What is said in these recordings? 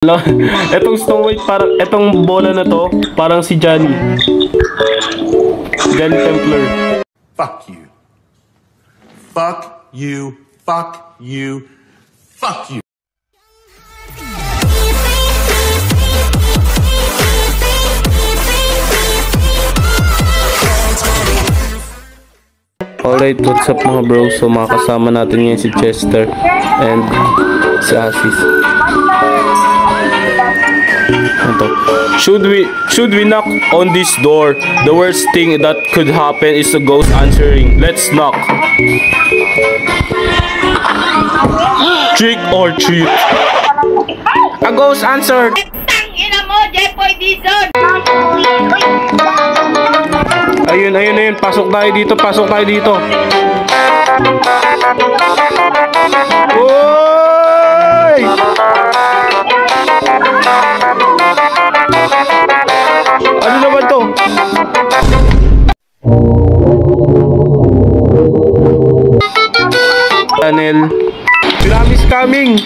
Etong Snow White, parang etong bola na to, parang si Johnny Templar. Fuck you. Fuck you. Fuck you. Fuck you. Alright, what's up mga bro? So makakasama natin ngayon si Chester and si Asis. Should we knock on this door? The worst thing that could happen is a ghost answering. Let's knock. Trick or treat. A ghost answered. Ayun. Pasok tayo dito. Oy! Ano naman to? Channel. Tsunami's coming.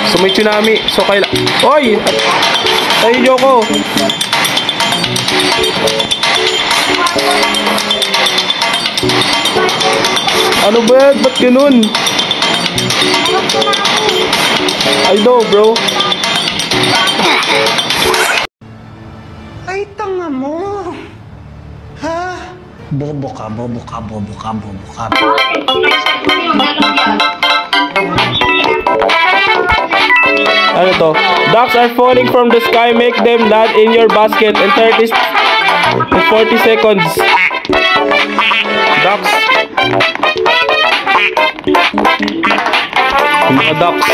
So may tsunami. So Oy! Tayo Joko. Ano ba? Ba't ganun? I know, bro. Ay, tanga mo. Ha? Bobo ka. Ano to? Ducks are falling from the sky. Make them land in your basket in 40 seconds. Ducks. Mga ducks.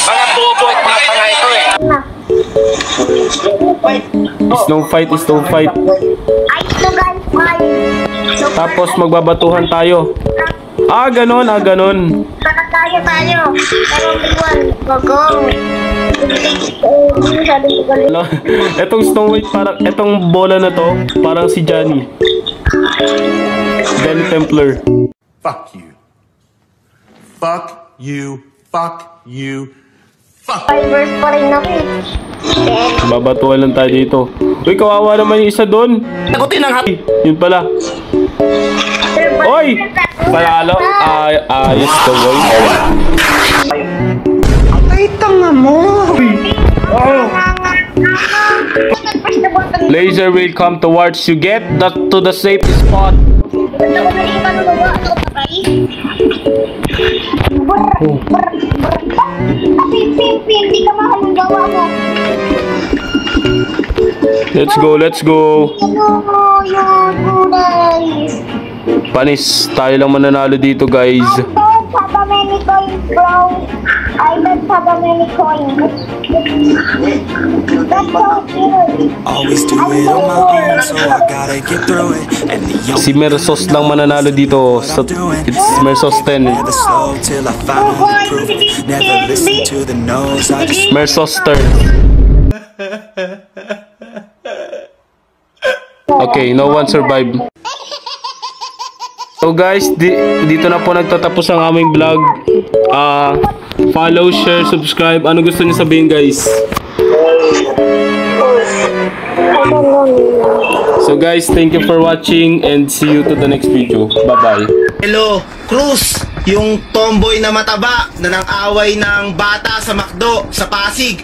Mga bobo at mga tanga ito eh. Snow fight. Tapos magbabatuhan tayo. Ganon. Tayo. Etong Snow White, parang etong bola na to, parang si Johnny Templar. Fuck you. Fuck you. Fuck you. Fuck you. Fibers pa rin ako eh. Babatuhan lang tayo dito. Uy, kawawa naman yung isa doon. Nagutin ang happy. Yun pala. Oy! Palalo. Ayos the boy. Ay, tanga mo. Laser will come towards you. Get to the safe spot. Hindi ka mahal yung gawa mo. Let's go. Panis, tayo lang mananalo dito, guys. I don't have a many coins, bro. I don't have a many coins. That's so cute. Always do it on my own, so I gotta get through it. And the Si Mersos lang mananalo dito. It's Mersos 10. never slow till I finally prove it. Never listen to the no's. I just Mersos turn. Okay, no one survived. So guys, dito na po nagtatapos ang aming vlog. Follow, share, subscribe. Ano gusto niyo sabihin, guys? So guys, thank you for watching and see you to the next video. Bye-bye. Hello, Cruz, yung tomboy na mataba na nang away ng bata sa McDo sa Pasig.